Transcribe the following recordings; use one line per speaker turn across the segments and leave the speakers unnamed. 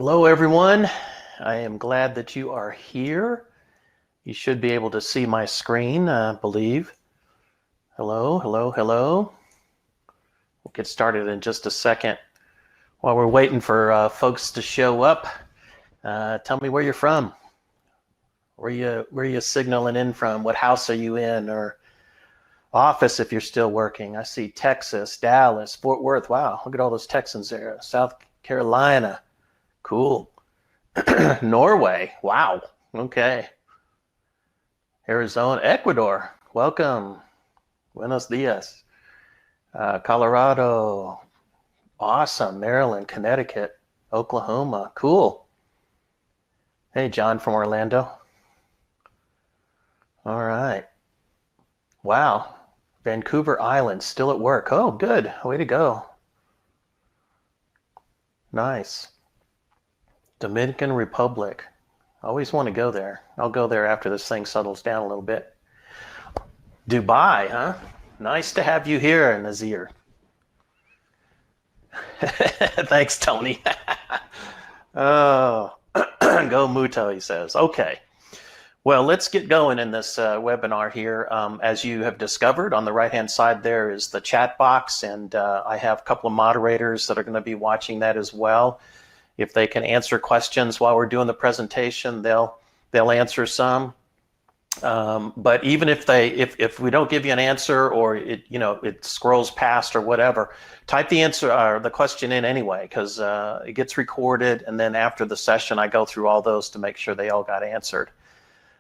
Hello, everyone. I am glad that you are here. You should be able to see my screen, I believe. Hello, hello, hello. We'll get started in just a second. While we're waiting for folks to show up, tell me where you're from. Where you signaling in from? What house are you in, or office if you're still working? I see Texas, Dallas, Fort Worth. Wow, look at all those Texans there. South Carolina. Cool. Norway. Wow. Okay. Arizona, Ecuador. Welcome. Buenos dias. Colorado. Awesome. Maryland, Connecticut, Oklahoma. Cool. Hey, John from Orlando. All right. Wow. Vancouver Island, still at work. Oh, good. Way to go. Nice. Dominican Republic. Always want to go there. I'll go there after this thing settles down a little bit. Dubai, huh? Nice to have you here, Nazir. Thanks, Tony. Oh, go MUTOH, he says. Okay. Well, let's get going in this webinar here. As you have discovered, on the right-hand side there is the chat box, and I have a couple of moderators that are going to be watching that as well. If they can answer questions while we're doing the presentation, they'll answer some. But even if we don't give you an answer, or it scrolls past or whatever, type the answer or the question in anyway, because it gets recorded, and then after the session I go through all those to make sure they all got answered.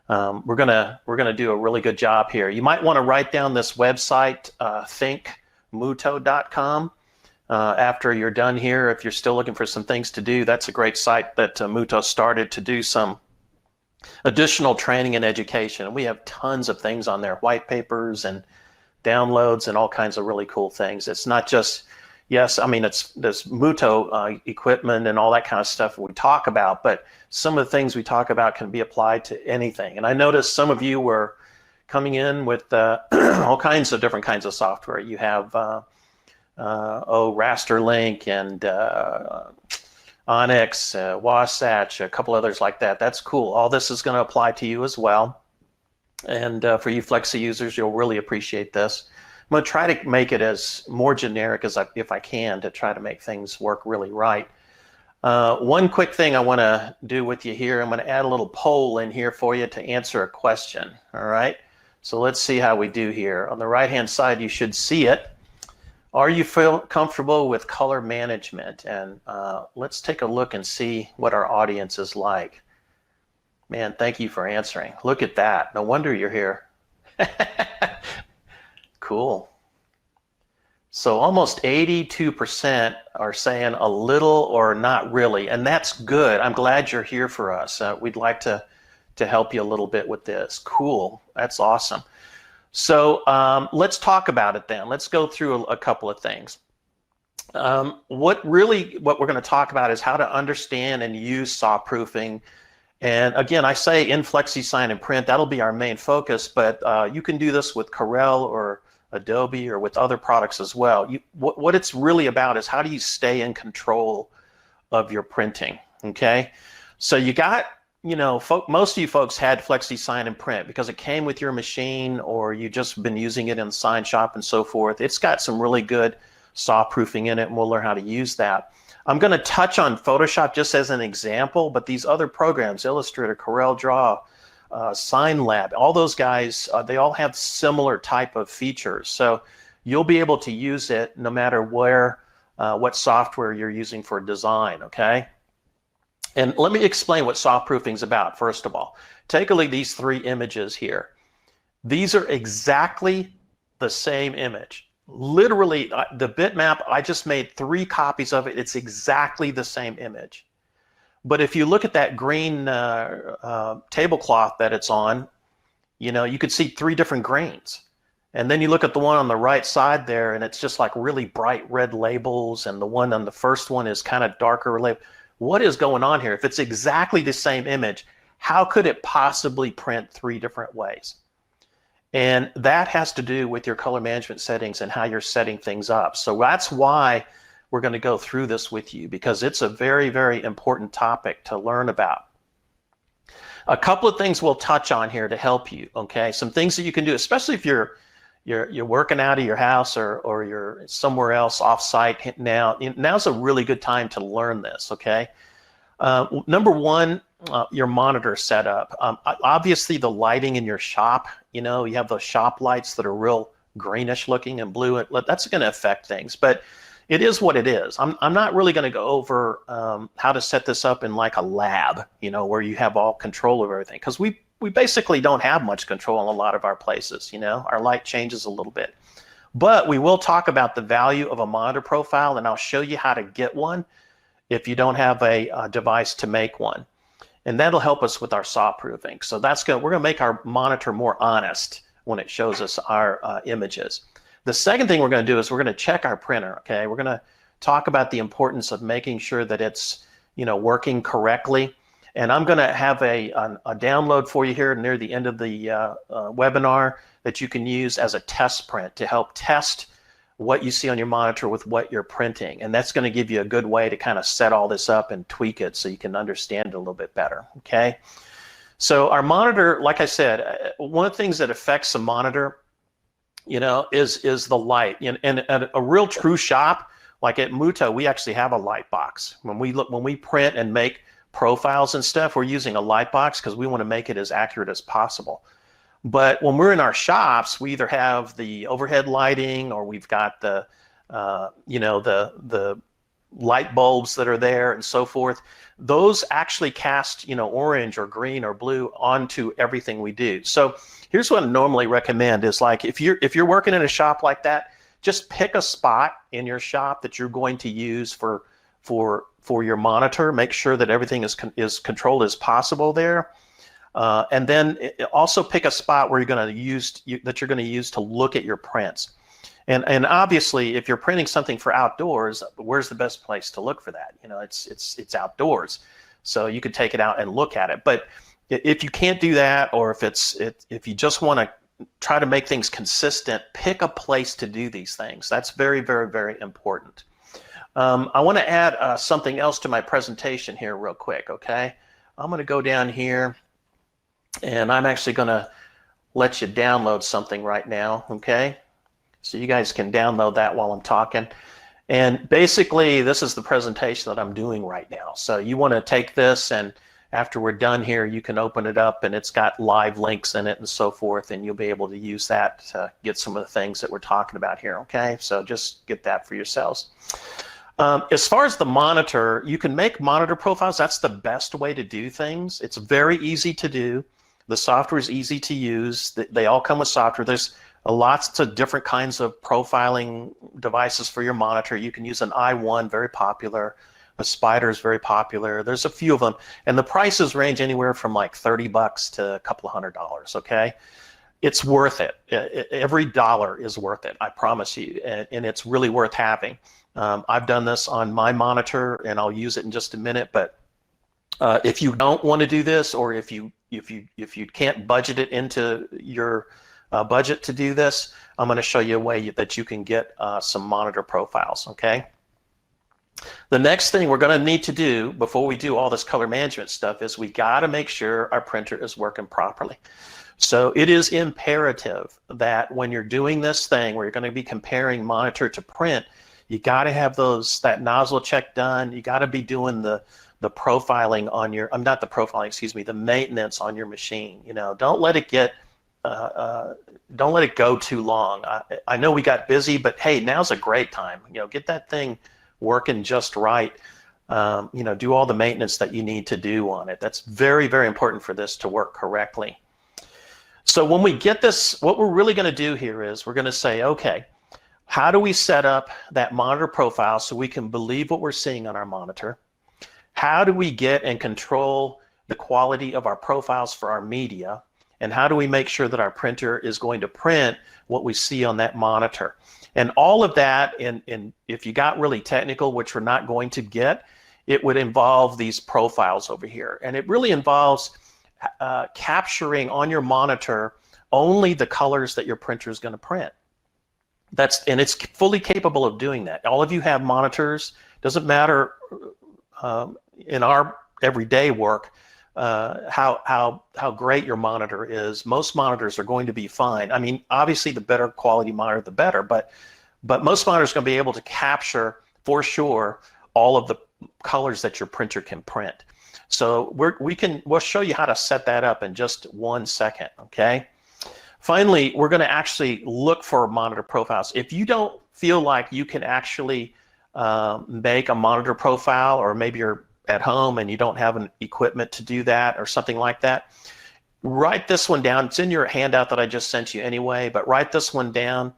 We're gonna do a really good job here. You might want to write down this website, thinkmutoh.com. After you're done here, if you're still looking for some things to do, that's a great site that MUTOH started to do some additional training and education. And we have tons of things on there, white papers and downloads and all kinds of really cool things. It's not just, yes, I mean, it's this MUTOH equipment and all that kind of stuff we talk about, but some of the things we talk about can be applied to anything. And I noticed some of you were coming in with all kinds of different kinds of software. You have Rasterlink and Onyx, Wasatch, a couple others like that. That's cool. All this is going to apply to you as well. And for you Flexi users, you'll really appreciate this. I'm going to try to make it as more generic as if I can, to try to make things work really right. One quick thing I want to do with you here, I'm going to add a little poll in here for you to answer a question. All right. So let's see how we do here. On the right-hand side, you should see it. Are you feel comfortable with color management? And let's take a look and see what our audience is like. Man, thank you for answering. Look at that. No wonder you're here. Cool. So almost 82% are saying a little or not really, and that's good. I'm glad you're here for us. We'd like to help you a little bit with this. Cool. That's awesome. So let's talk about it then. Let's go through a couple of things. What we're going to talk about is how to understand and use saw proofing. And again, I say in FlexiSIGN and print, that'll be our main focus, but you can do this with Corel or Adobe or with other products as well. What it's really about is how do you stay in control of your printing, okay? So you got, most of you folks had FlexiSIGN and print because it came with your machine, or you just been using it in the sign shop and so forth. It's got some really good saw proofing in it, and we'll learn how to use that. I'm going to touch on Photoshop just as an example, but these other programs, Illustrator, Corel Draw, SignLab, all those guys, they all have similar type of features. So you'll be able to use it no matter what software you're using for design, okay? And let me explain what saw proofing is about, first of all. Take a look at these three images here. These are exactly the same image. Literally, the bitmap, I just made 3 copies of it. It's exactly the same image. But if you look at that green tablecloth that it's on, you could see 3 different grains. And then you look at the one on the right side there, and it's just like really bright red labels, and the one on the first one is kind of darker label. What is going on here? If it's exactly the same image, how could it possibly print 3 different ways? And that has to do with your color management settings and how you're setting things up. So that's why we're going to go through this with you because it's a very, very important topic to learn about. A couple of things we'll touch on here to help you, okay? Some things that you can do, especially if you're working out of your house or you're somewhere else off-site now. Now's a really good time to learn this, okay? Number one, your monitor setup. Obviously, the lighting in your shop, you have those shop lights that are real greenish looking and blue. That's going to affect things, but it is what it is. I'm not really going to go over how to set this up in like a lab, where you have all control of everything, because we basically don't have much control in a lot of our places. Our light changes a little bit, but we will talk about the value of a monitor profile, and I'll show you how to get one if you don't have a device to make one, and that'll help us with our saw proofing. So we're going to make our monitor more honest when it shows us our images. The second thing we're going to do is we're going to check our printer. Okay, we're going to talk about the importance of making sure that it's working correctly. And I'm going to have a download for you here near the end of the webinar that you can use as a test print to help test what you see on your monitor with what you're printing. And that's going to give you a good way to kind of set all this up and tweak it so you can understand it a little bit better. Okay, so our monitor, like I said, one of the things that affects the monitor is the light. And at a real true shop, like at MUTOH, we actually have a light box. When we print and make profiles and stuff, we're using a light box because we want to make it as accurate as possible. But when we're in our shops, we either have the overhead lighting or we've got the light bulbs that are there and so forth. Those actually cast orange or green or blue onto everything we do. So here's what I normally recommend is, like, if you're working in a shop like that, just pick a spot in your shop that you're going to use for your monitor. Make sure that everything is controlled as possible there, and then also pick a spot where you're going to use to look at your prints. And obviously, if you're printing something for outdoors, where's the best place to look for that? It's outdoors, so you could take it out and look at it. But if you can't do that, or if you just want to try to make things consistent, pick a place to do these things. That's very, very, very important. I want to add something else to my presentation here real quick, okay? I'm going to go down here, and I'm actually going to let you download something right now, okay? So you guys can download that while I'm talking. And basically, this is the presentation that I'm doing right now. So you want to take this, and after we're done here, you can open it up, and it's got live links in it and so forth, and you'll be able to use that to get some of the things that we're talking about here, okay? So just get that for yourselves. As far as the monitor, you can make monitor profiles. That's the best way to do things. It's very easy to do. The software is easy to use. They all come with software. There's lots of different kinds of profiling devices for your monitor. You can use an i1, very popular. A Spider is very popular. There's a few of them, and the prices range anywhere from like $30 to a couple of $100. Okay, it's worth it. Every dollar is worth it, I promise you, and it's really worth having. I've done this on my monitor, and I'll use it in just a minute. But if you don't want to do this, or if you can't budget it into your budget to do this, I'm going to show you a way that you can get some monitor profiles. Okay. The next thing we're going to need to do before we do all this color management stuff is we got to make sure our printer is working properly. So it is imperative that when you're doing this thing where you're going to be comparing monitor to print, you got to have that nozzle check done. You got to be doing the profiling on your, not the profiling, excuse me, the maintenance on your machine. Don't let it go too long. I know we got busy, but hey, now's a great time. Get that thing working just right. Do all the maintenance that you need to do on it. That's very, very important for this to work correctly. So when we get this, what we're really going to do here is we're going to say, okay, how do we set up that monitor profile so we can believe what we're seeing on our monitor? How do we get and control the quality of our profiles for our media? And how do we make sure that our printer is going to print what we see on that monitor? And all of that, and if you got really technical, which we're not going to get, it would involve these profiles over here. And it really involves capturing on your monitor only the colors that your printer is going to print. And it's fully capable of doing that. All of you have monitors. Doesn't matter in our everyday work how great your monitor is. Most monitors are going to be fine. I mean, obviously the better quality monitor, the better, but most monitors are going to be able to capture for sure all of the colors that your printer can print. So we'll show you how to set that up in just 1 second, okay? Finally, we're going to actually look for monitor profiles. If you don't feel like you can actually make a monitor profile, or maybe you're at home and you don't have an equipment to do that or something like that, write this one down. It's in your handout that I just sent you anyway, but write this one down.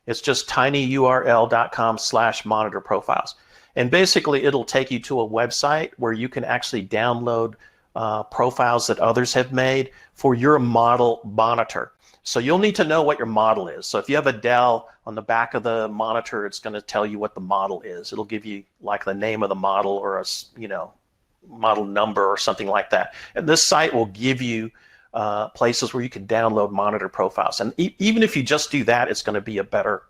It's just tinyurl.com/monitor profiles. And basically it'll take you to a website where you can actually download profiles that others have made for your model monitor. So you'll need to know what your model is. So if you have a Dell, on the back of the monitor, it's going to tell you what the model is. It'll give you like the name of the model, or a model number or something like that. And this site will give you places where you can download monitor profiles. And even if you just do that, it's going to be a better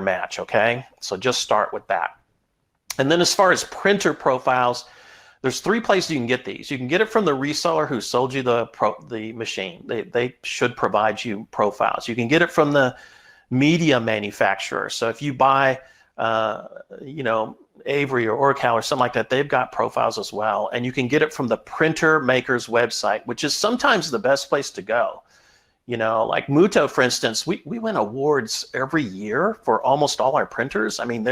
match, okay? So just start with that. And then as far as printer profiles, there's 3 places you can get these. You can get it from the reseller who sold you the machine. They should provide you profiles. You can get it from the media manufacturer. So if you buy, Avery or Oracle or something like that, they've got profiles as well. And you can get it from the printer maker's website, which is sometimes the best place to go. Like MUTOH, for instance, we win awards every year for almost all our printers. I mean,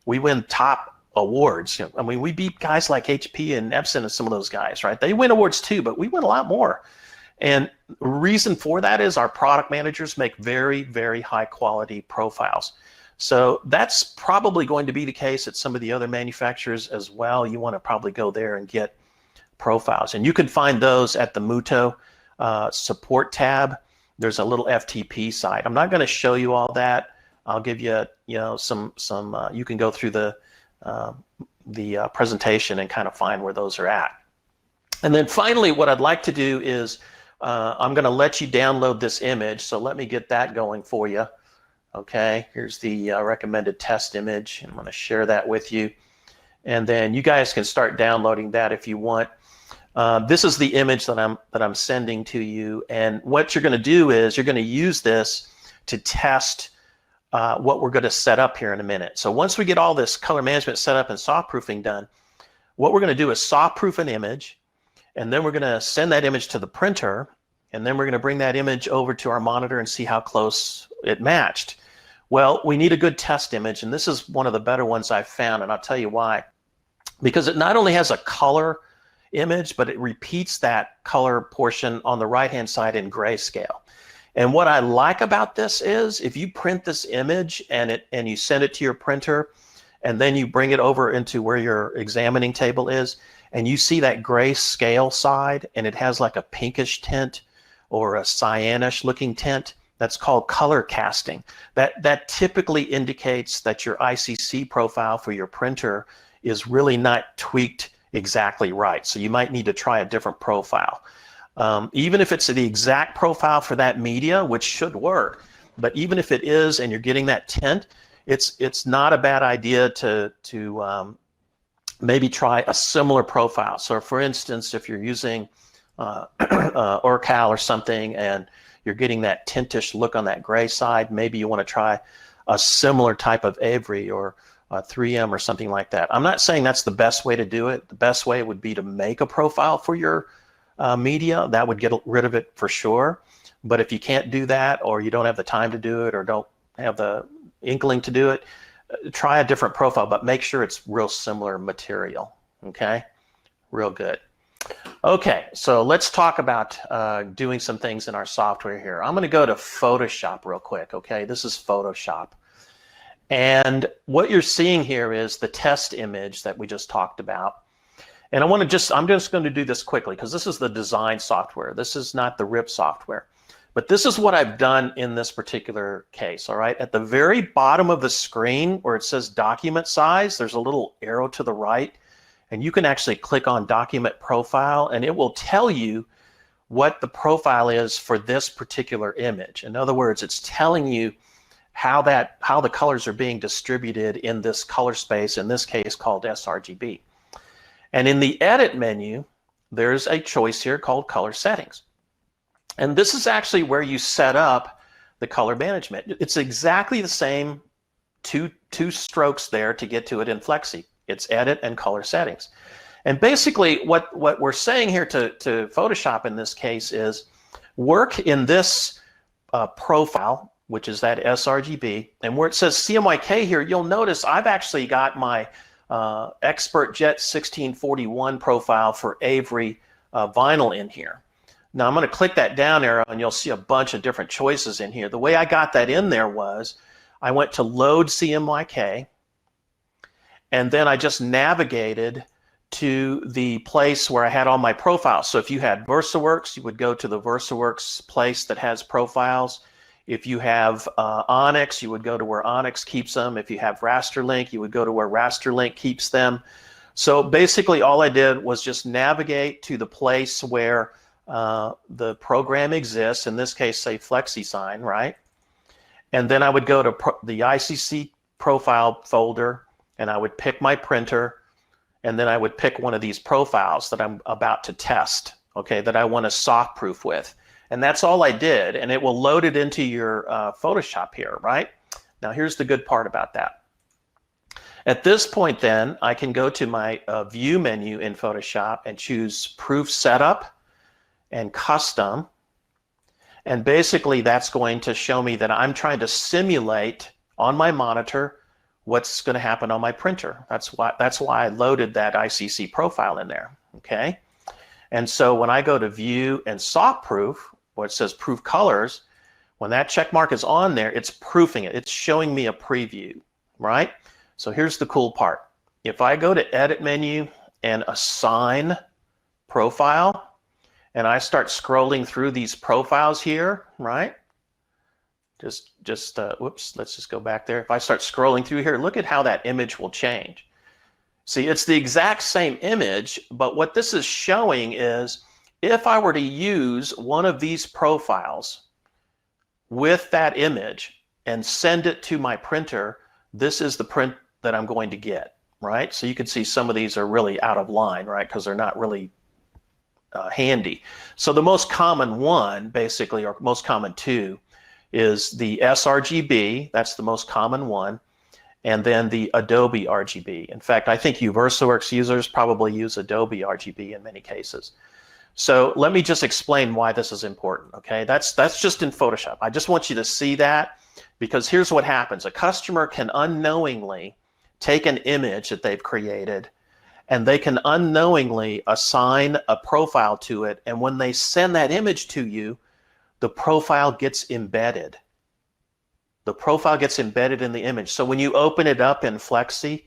we win top awards. I mean, we beat guys like HP and Epson and some of those guys, right? They win awards too, but we win a lot more. And the reason for that is our product managers make very, very high quality profiles. So that's probably going to be the case at some of the other manufacturers as well. You want to probably go there and get profiles. And you can find those at the MUTOH support tab. There's a little FTP site. I'm not going to show you all that. I'll give you, some you can go through the presentation and kind of find where those are at. And then finally, what I'd like to do is I'm going to let you download this image. So let me get that going for you. Okay, here's the recommended test image. I'm going to share that with you. And then you guys can start downloading that if you want. This is the image that I'm sending to you. And what you're going to do is you're going to use this to test what we're going to set up here in a minute. So once we get all this color management set up and soft proofing done, what we're going to do is soft proof an image, and then we're going to send that image to the printer, and then we're going to bring that image over to our monitor and see how close it matched. Well, we need a good test image, and this is one of the better ones I've found, and I'll tell you why. Because it not only has a color image, but it repeats that color portion on the right-hand side in grayscale. And what I like about this is if you print this image and you send it to your printer, and then you bring it over into where your examining table is, and you see that grayscale side, and it has like a pinkish tint or a cyanish looking tint, that's called color casting. That typically indicates that your ICC profile for your printer is really not tweaked exactly right. So you might need to try a different profile. Even if it's the exact profile for that media, which should work, but even if it is and you're getting that tint, it's not a bad idea to maybe try a similar profile. So for instance, if you're using Oracle or something and you're getting that tintish look on that gray side, maybe you want to try a similar type of Avery or 3M or something like that. I'm not saying that's the best way to do it. The best way would be to make a profile for your media. That would get rid of it for sure. But if you can't do that, or you don't have the time to do it, or don't have the inkling to do it, try a different profile, but make sure it's real similar material. Okay, real good. Okay, so let's talk about doing some things in our software here. I'm going to go to Photoshop real quick. Okay, this is Photoshop. And what you're seeing here is the test image that we just talked about. And I'm just going to do this quickly because this is the design software. This is not the RIP software. But this is what I've done in this particular case, all right? At the very bottom of the screen where it says document size, there's a little arrow to the right, and you can actually click on document profile, and it will tell you what the profile is for this particular image. In other words, it's telling you how the colors are being distributed in this color space, in this case called sRGB. And in the edit menu, there's a choice here called color settings. And this is actually where you set up the color management. It's exactly the same two strokes there to get to it in Flexi. It's edit and color settings. And basically what we're saying here to Photoshop in this case is work in this profile, which is that sRGB, and where it says CMYK here, you'll notice I've actually got my Expert Jet 1641 profile for Avery vinyl in here. Now I'm going to click that down arrow and you'll see a bunch of different choices in here. The way I got that in there was I went to load CMYK and then I just navigated to the place where I had all my profiles. So if you had VersaWorks, you would go to the VersaWorks place that has profiles. If you have Onyx, you would go to where Onyx keeps them. If you have Rasterlink, you would go to where Rasterlink keeps them. So basically all I did was just navigate to the place where the program exists, in this case say FlexiSIGN, right? And then I would go to the ICC profile folder and I would pick my printer, and then I would pick one of these profiles that I'm about to test, okay, that I want to soft proof with. And that's all I did, and it will load it into your Photoshop here, right? Now here's the good part about that. At this point then, I can go to my View menu in Photoshop and choose Proof Setup and Custom. And basically that's going to show me that I'm trying to simulate on my monitor what's going to happen on my printer. That's why I loaded that ICC profile in there, okay? And so when I go to View and Soft Proof, where it says Proof Colors, when that check mark is on there, it's proofing it. It's showing me a preview, right? So here's the cool part. If I go to Edit menu and Assign Profile, and I start scrolling through these profiles here, right? Whoops, let's just go back there. If I start scrolling through here, look at how that image will change. See, it's the exact same image, but what this is showing is if I were to use one of these profiles with that image and send it to my printer, this is the print that I'm going to get, right? So you can see some of these are really out of line, right? Because they're not really handy. So the most common one, basically, or most common two, is the sRGB. That's the most common one. And then the Adobe RGB. In fact, I think you VersaWorks users probably use Adobe RGB in many cases. So let me just explain why this is important, okay? That's just in Photoshop. I just want you to see that, because here's what happens. A customer can unknowingly take an image that they've created and they can unknowingly assign a profile to it, and when they send that image to you, the profile gets embedded. The profile gets embedded in the image. So when you open it up in Flexi,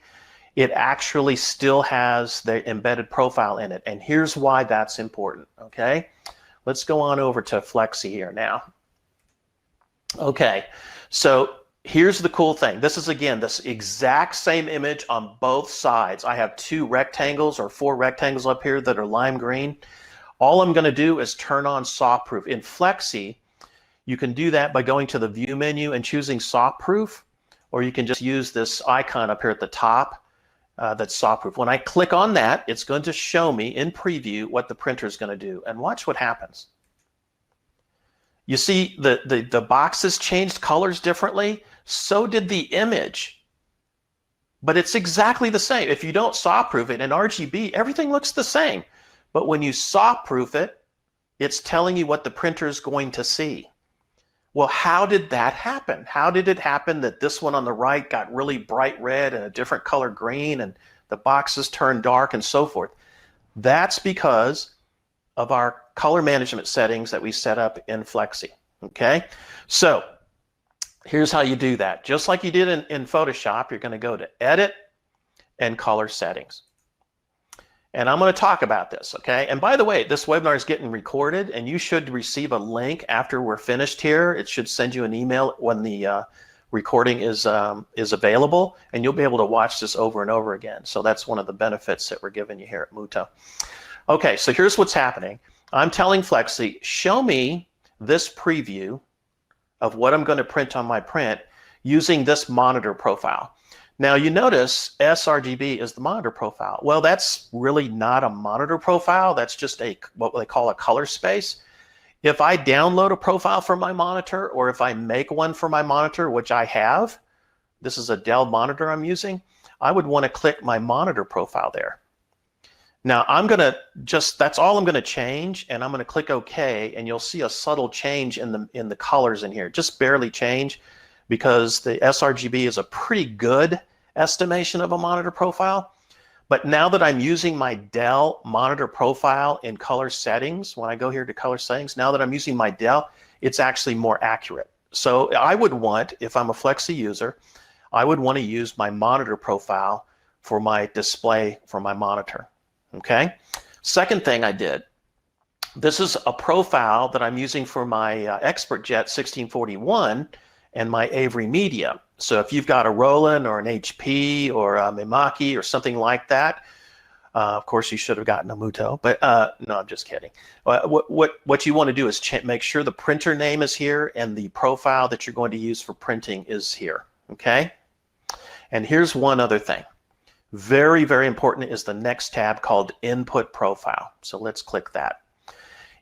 it actually still has the embedded profile in it. And here's why that's important, okay? Let's go on over to Flexi here now. Okay, so here's the cool thing. This is, again, this exact same image on both sides. I have two rectangles or four rectangles up here that are lime green. All I'm going to do is turn on soft proof. In Flexi, you can do that by going to the View menu and choosing soft proof, or you can just use this icon up here at the top that's soft proof. When I click on that, it's going to show me in preview what the printer is going to do. And watch what happens. You see the boxes changed colors differently. So did the image. But it's exactly the same. If you don't soft proof it in RGB, everything looks the same. But when you soft proof it, it's telling you what the printer is going to see. Well, how did that happen? How did it happen that this one on the right got really bright red and a different color green and the boxes turned dark and so forth? That's because of our color management settings that we set up in Flexi, okay? So here's how you do that. Just like you did in Photoshop, you're going to go to Edit and Color Settings. And I'm going to talk about this, okay? And by the way, this webinar is getting recorded, and you should receive a link after we're finished here. It should send you an email when the recording is available, and you'll be able to watch this over and over again. So that's one of the benefits that we're giving you here at MUTOH. Okay, so here's what's happening. I'm telling Flexi, show me this preview of what I'm going to print on my print using this monitor profile. Now you notice sRGB is the monitor profile. Well, that's really not a monitor profile. That's just what they call a color space. If I download a profile from my monitor, or if I make one for my monitor, which I have, this is a Dell monitor I'm using, I would want to click my monitor profile there. Now I'm going to that's all I'm going to change, and I'm going to click OK, and you'll see a subtle change in the colors in here, just barely change, because the sRGB is a pretty good estimation of a monitor profile. But now that I'm using my Dell monitor profile in color settings, when I go here to color settings, now that I'm using my Dell, it's actually more accurate. So I would want, if I'm a Flexi user, I would want to use my monitor profile for my display for my monitor. Okay. Second thing I did, this is a profile that I'm using for my ExpertJet 1641 and my Avery Media. So if you've got a Roland or an HP or a Mimaki or something like that, of course you should have gotten a MUTOH, but no, I'm just kidding. What you want to do is make sure the printer name is here and the profile that you're going to use for printing is here. Okay. And here's one other thing. Very, very important is the next tab called Input Profile. So let's click that.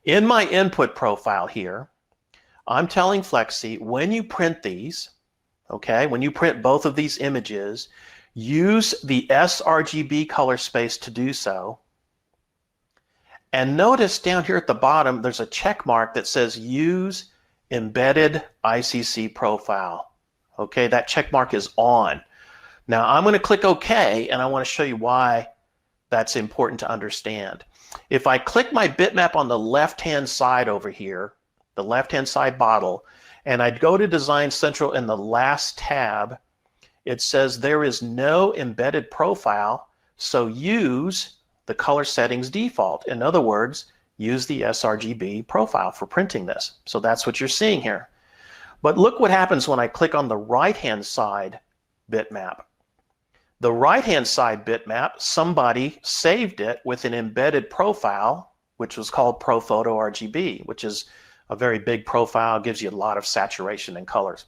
In my Input Profile here, I'm telling Flexi, when you print these, okay, when you print both of these images, use the sRGB color space to do so. And notice down here at the bottom, there's a check mark that says Use Embedded ICC Profile. Okay, that check mark is on. Now I'm going to click OK, and I want to show you why that's important to understand. If I click my bitmap on the left-hand side over here, the left-hand side bottle, and I'd go to Design Central in the last tab, it says there is no embedded profile, so use the color settings default. In other words, use the sRGB profile for printing this. So that's what you're seeing here. But look what happens when I click on the right-hand side bitmap. The right-hand side bitmap, somebody saved it with an embedded profile, which was called ProPhoto RGB, which is a very big profile, gives you a lot of saturation and colors.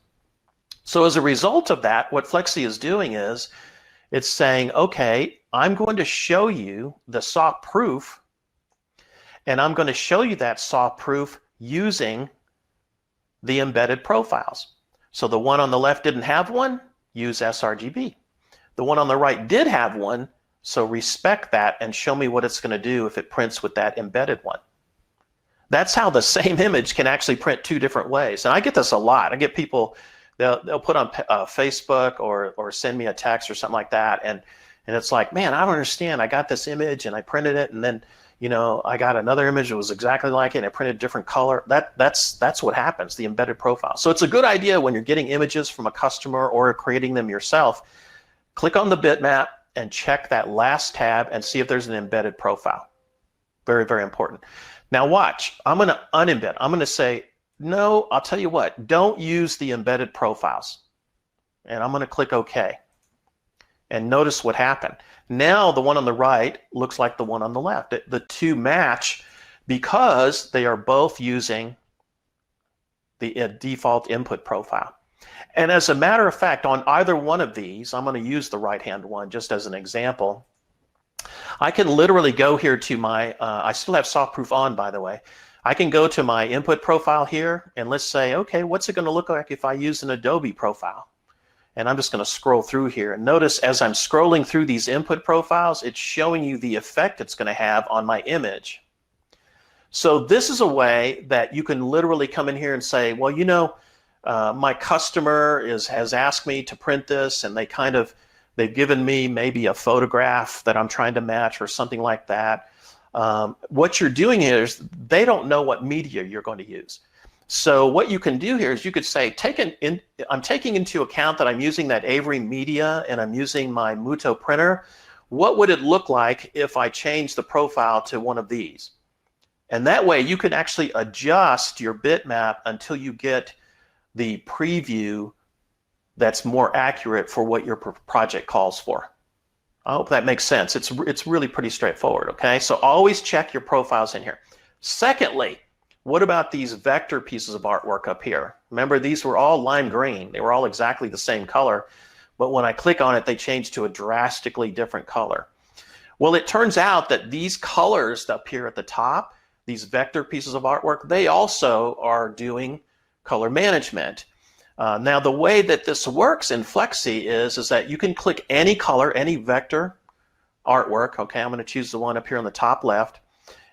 So as a result of that, what Flexi is doing is it's saying, okay, I'm going to show you the SAW proof, and I'm going to show you that SAW proof using the embedded profiles. So the one on the left didn't have one, use sRGB. The one on the right did have one, so respect that and show me what it's going to do if it prints with that embedded one. That's how the same image can actually print two different ways. And I get this a lot. I get people, they'll put on Facebook or send me a text or something like that, and it's like, man, I don't understand. I got this image and I printed it, and then I got another image that was exactly like it and it printed a different color. That's what happens, the embedded profile. So it's a good idea when you're getting images from a customer or creating them yourself, click on the bitmap and check that last tab and see if there's an embedded profile. Very, very important. Now watch, I'm going to unembed. I'm going to say, no, I'll tell you what, don't use the embedded profiles. And I'm going to click OK. And notice what happened. Now the one on the right looks like the one on the left. The two match because they are both using the default input profile. And as a matter of fact, on either one of these, I'm going to use the right-hand one just as an example. I can literally go here to my, I still have SAW proof on, by the way. I can go to my input profile here, and let's say, okay, what's it going to look like if I use an Adobe profile? And I'm just going to scroll through here. And notice as I'm scrolling through these input profiles, it's showing you the effect it's going to have on my image. So this is a way that you can literally come in here and say, well, my customer has asked me to print this, and they've given me maybe a photograph that I'm trying to match or something like that. What you're doing here is they don't know what media you're going to use. So what you can do here is you could say, I'm taking into account that I'm using that Avery Media and I'm using my MUTOH printer. What would it look like if I change the profile to one of these? And that way you can actually adjust your bitmap until you get the preview that's more accurate for what your project calls for. I hope that makes sense. It's really pretty straightforward, okay? So always check your profiles in here. Secondly, What about these vector pieces of artwork up here? Remember, these were all lime green. They were all exactly the same color, but when I click on it, they change to a drastically different color. Well, it turns out that these colors up here at the top, these vector pieces of artwork, they also are doing color management. Now, the way that this works in Flexi is that you can click any color, any vector artwork. Okay, I'm going to choose the one up here on the top left.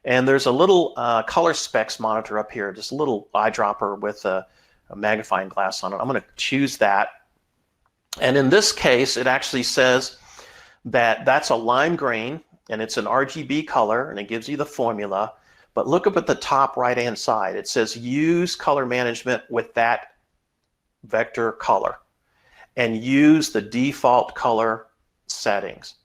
And there's a little color specs monitor up here, just a little eyedropper with a magnifying glass on it. I'm going to choose that. And in this case, it actually says that that's a lime green, and it's an RGB color, and it gives you the formula. But look up at the top right-hand side. It says use color management with that vector color, and use the default color settings.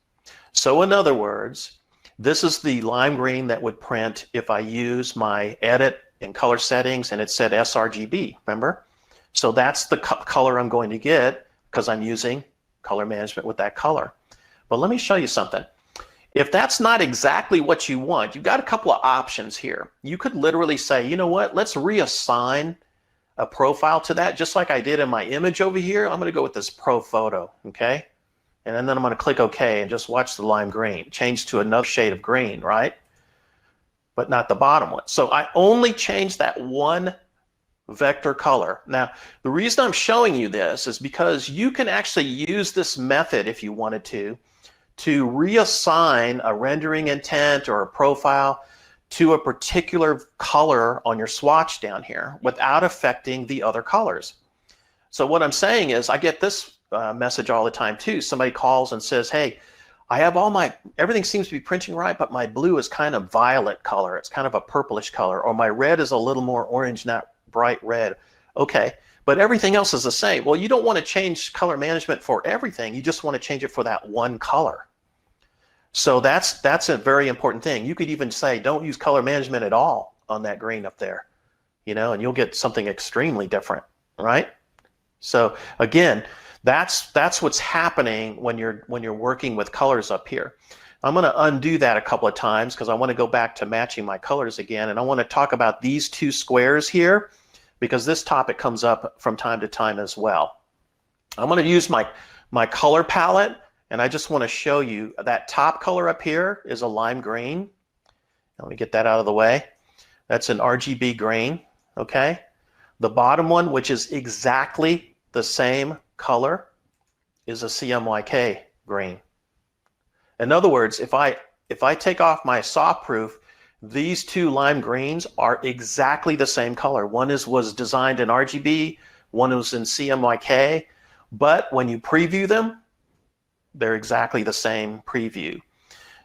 So in other words, this is the lime green that would print if I use my edit and color settings and it said sRGB, remember? So that's the color I'm going to get because I'm using color management with that color. But let me show you something. If that's not exactly what you want, you've got a couple of options here. You could literally say, you know what, let's reassign a profile to that, just like I did in my image over here. I'm going to go with this pro photo, okay? And then I'm going to click OK and just watch the lime green change to another shade of green, right? But not the bottom one. So I only changed that one vector color. Now, the reason I'm showing you this is because you can actually use this method if you wanted to reassign a rendering intent or a profile to a particular color on your swatch down here without affecting the other colors. So what I'm saying is I get this message all the time too. Somebody calls and says, hey, I have everything seems to be printing right, but my blue is kind of violet color. It's kind of a purplish color, or my red is a little more orange, not bright red. Okay, but everything else is the same. Well, you don't want to change color management for everything. You just want to change it for that one color. So that's a very important thing. You could even say, don't use color management at all on that green up there, you know, and you'll get something extremely different, right? So again, that's what's happening when you're working with colors up here. I'm going to undo that a couple of times because I want to go back to matching my colors again, and I want to talk about these two squares here because this topic comes up from time to time as well. I'm going to use my color palette, and I just want to show you that top color up here is a lime green. Let me get that out of the way. That's an RGB green, okay? The bottom one, which is exactly the same color, is a CMYK green. In other words, if I take off my soft proof, these two lime greens are exactly the same color. One was designed in RGB, one was in CMYK, but when you preview them, they're exactly the same preview.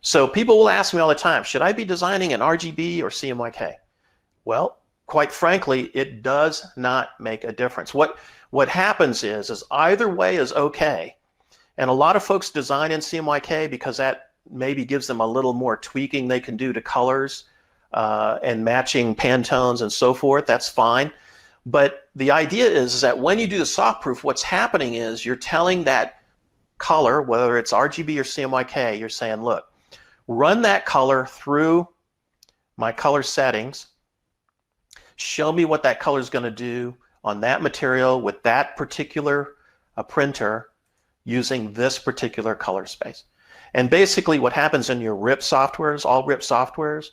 So people will ask me all the time, should I be designing in RGB or CMYK? Well, quite frankly, it does not make a difference. What happens is either way is okay. And a lot of folks design in CMYK because that maybe gives them a little more tweaking they can do to colors and matching Pantones and so forth. That's fine. But the idea is that when you do the soft proof, what's happening is you're telling that color, whether it's RGB or CMYK, you're saying, look, run that color through my color settings. Show me what that color is going to do on that material with that particular printer using this particular color space. And basically what happens in your RIP softwares, all RIP softwares,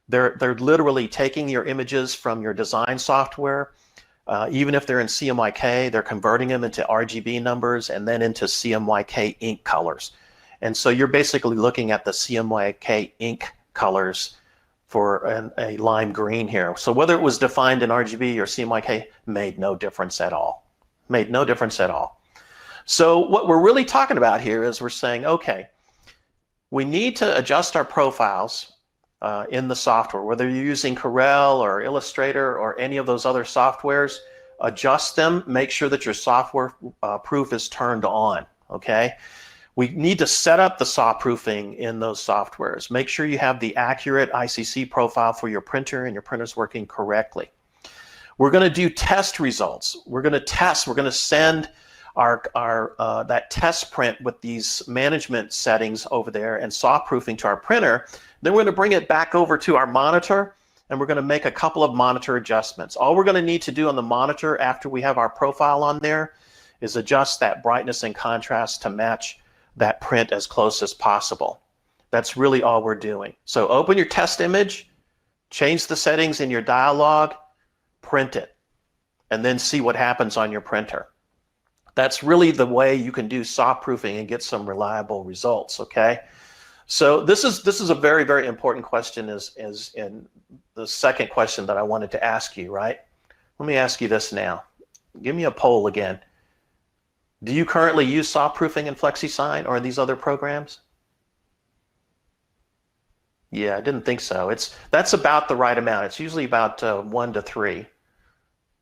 they're literally taking your images from your design software, even if they're in CMYK, they're converting them into RGB numbers and then into CMYK ink colors. And so you're basically looking at the CMYK ink colors for a lime green here. So whether it was defined in RGB or CMYK made no difference at all. Made no difference at all. So what we're really talking about here is we're saying, okay, we need to adjust our profiles in the software, whether you're using Corel or Illustrator or any of those other softwares, adjust them, make sure that your software proof is turned on, okay? We need to set up the soft proofing in those softwares. Make sure you have the accurate ICC profile for your printer and your printer's working correctly. We're going to do test results. We're going to test. We're going to send that test print with these management settings over there and soft proofing to our printer. Then we're going to bring it back over to our monitor and we're going to make a couple of monitor adjustments. All we're going to need to do on the monitor after we have our profile on there is adjust that brightness and contrast to match that print as close as possible. That's really all we're doing. So open your test image, change the settings in your dialog, print it, and then see what happens on your printer. That's really the way you can do soft proofing and get some reliable results, okay? So this is a very, very important question is in the second question that I wanted to ask you, right? Let me ask you this now. Give me a poll again. Do you currently use soft proofing in FlexiSIGN or in these other programs? Yeah, I didn't think so. That's about the right amount. It's usually about 1 to 3.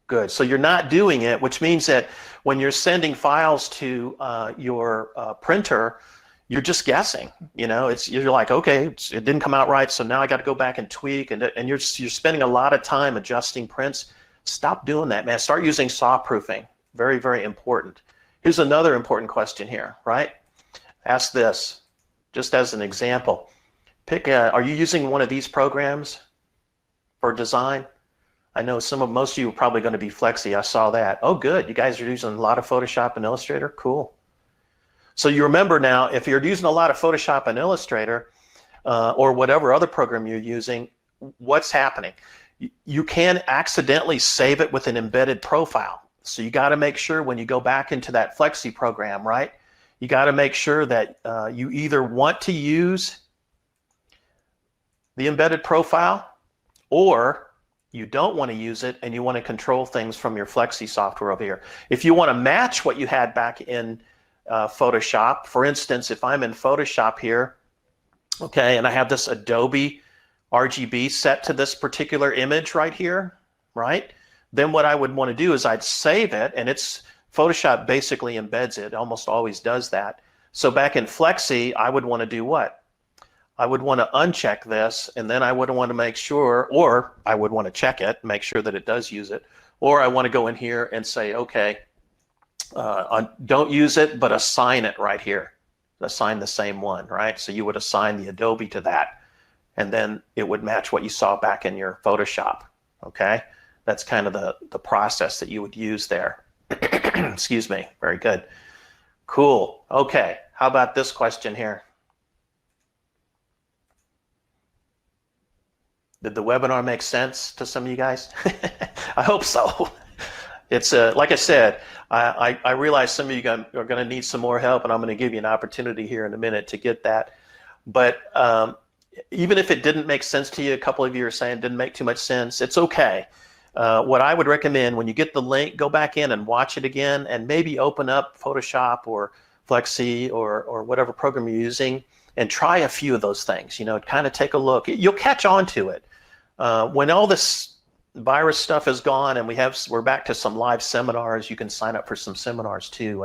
Good. So you're not doing it, which means that when you're sending files to your printer, you're just guessing. You know, you're like, okay, it didn't come out right, so now I got to go back and tweak, and you're spending a lot of time adjusting prints. Stop doing that, man. Start using soft proofing. Very, very important. Here's another important question here, right? Ask this, just as an example. Are you using one of these programs for design? I know most of you are probably going to be Flexi. I saw that. Oh, good. You guys are using a lot of Photoshop and Illustrator. Cool. So you remember now, if you're using a lot of Photoshop and Illustrator or whatever other program you're using, what's happening? You can accidentally save it with an embedded profile. So you got to make sure when you go back into that Flexi program, right? You got to make sure that you either want to use the embedded profile or you don't want to use it and you want to control things from your Flexi software over here. If you want to match what you had back in Photoshop, for instance, if I'm in Photoshop here, okay, and I have this Adobe RGB set to this particular image right here, right? Then what I would want to do is I'd save it, and Photoshop basically embeds it, almost always does that. So back in Flexi, I would want to do what? I would want to uncheck this, and then I would want to make sure, or I would want to check it, make sure that it does use it, or I want to go in here and say, okay, don't use it, but assign it right here. Assign the same one, right? So you would assign the Adobe to that, and then it would match what you saw back in your Photoshop, okay? That's kind of the process that you would use there. Excuse me. Very good. Cool. Okay. How about this question here? Did the webinar make sense to some of you guys? I hope so. It's like I said, I realize some of you are going to need some more help, and I'm going to give you an opportunity here in a minute to get that. But even if it didn't make sense to you, a couple of you are saying it didn't make too much sense, it's okay. What I would recommend, when you get the link, go back in and watch it again, and maybe open up Photoshop or Flexi or whatever program you're using and try a few of those things. You know, kind of take a look. You'll catch on to it. When all this virus stuff is gone and we're back to some live seminars, you can sign up for some seminars too,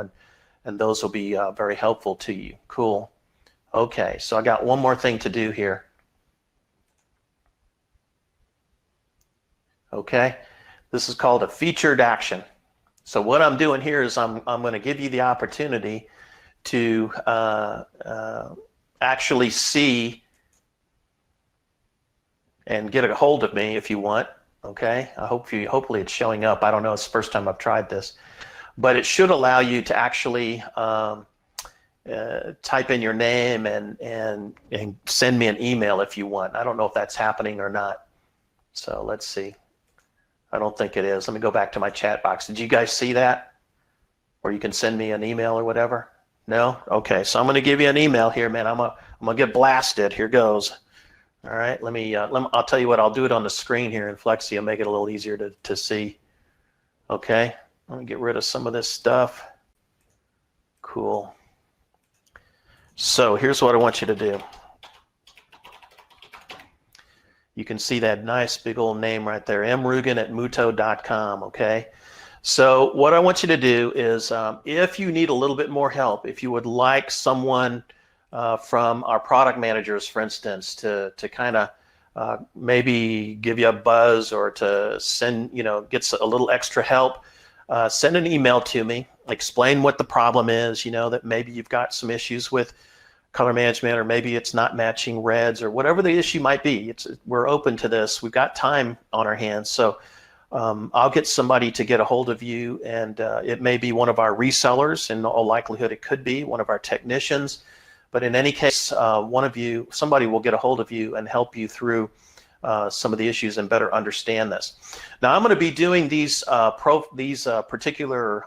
and those will be very helpful to you. Cool. Okay, so I got one more thing to do here. Okay, this is called a featured action. So what I'm doing here is I'm going to give you the opportunity to actually see and get a hold of me if you want. Okay, hopefully it's showing up. I don't know, it's the first time I've tried this, but it should allow you to actually type in your name and send me an email if you want. I don't know if that's happening or not. So let's see. I don't think it is. Let me go back to my chat box. Did you guys see that? Or you can send me an email or whatever? No? Okay, so I'm going to give you an email here, man. I'm gonna get blasted. Here goes. All right, I'll tell you what, I'll do it on the screen here in Flexi and make it a little easier to see. Okay, let me get rid of some of this stuff. Cool. So here's what I want you to do. You can see that nice big old name right there, mrugen@mutoh.com, okay? So what I want you to do is, if you need a little bit more help, if you would like someone from our product managers, for instance, to kind of maybe give you a buzz or to send, get a little extra help, send an email to me, explain what the problem is, that maybe you've got some issues with color management, or maybe it's not matching reds, or whatever the issue might be. We're open to this. We've got time on our hands. So I'll get somebody to get a hold of you, and it may be one of our resellers. In all likelihood, it could be one of our technicians. But in any case, somebody will get a hold of you and help you through some of the issues and better understand this. Now, I'm going to be doing these particular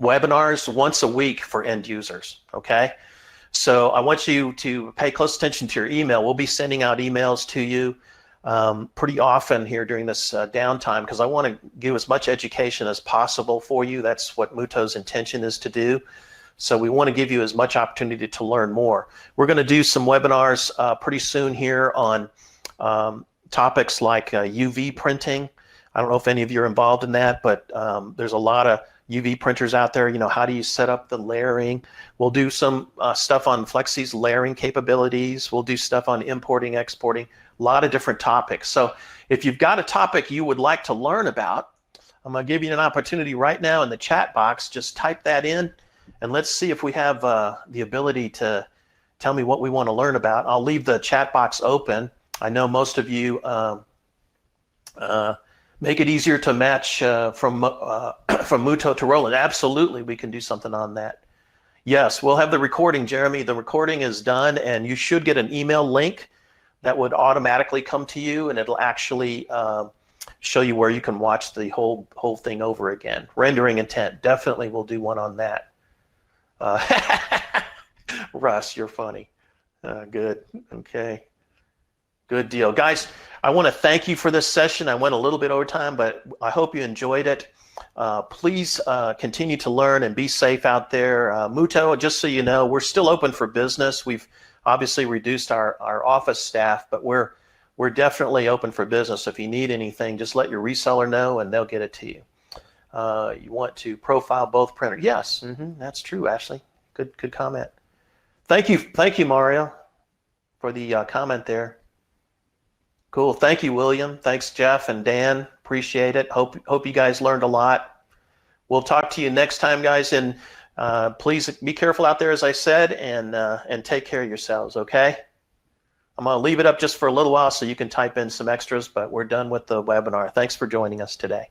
webinars once a week for end users, okay? So I want you to pay close attention to your email. We'll be sending out emails to you pretty often here during this downtime, because I want to give as much education as possible for you. That's what MUTOH's intention is to do. So we want to give you as much opportunity to learn more. We're going to do some webinars pretty soon here on topics like UV printing. I don't know if any of you are involved in that, but there's a lot of UV printers out there. You know, how do you set up the layering? We'll do some stuff on Flexi's layering capabilities. We'll do stuff on importing, exporting, a lot of different topics. So if you've got a topic you would like to learn about, I'm going to give you an opportunity right now in the chat box. Just type that in, and let's see if we have the ability to tell me what we want to learn about. I'll leave the chat box open. I know most of you make it easier to match from MUTOH to Roland. Absolutely, we can do something on that. Yes, we'll have the recording, Jeremy. The recording is done, and you should get an email link that would automatically come to you, and it'll actually show you where you can watch the whole thing over again. Rendering intent, definitely we'll do one on that. Russ, you're funny. Good, okay. Good deal. Guys, I want to thank you for this session. I went a little bit over time, but I hope you enjoyed it. Please continue to learn and be safe out there. MUTOH, just so you know, we're still open for business. We've obviously reduced our office staff, but we're definitely open for business. If you need anything, just let your reseller know and they'll get it to you. You want to profile both printers? Yes, that's true, Ashley. Good comment. Thank you, Mario, for the comment there. Cool. Thank you, William. Thanks, Jeff and Dan. Appreciate it. Hope you guys learned a lot. We'll talk to you next time, guys. And please be careful out there, as I said, and take care of yourselves. Okay. I'm going to leave it up just for a little while so you can type in some extras, but we're done with the webinar. Thanks for joining us today.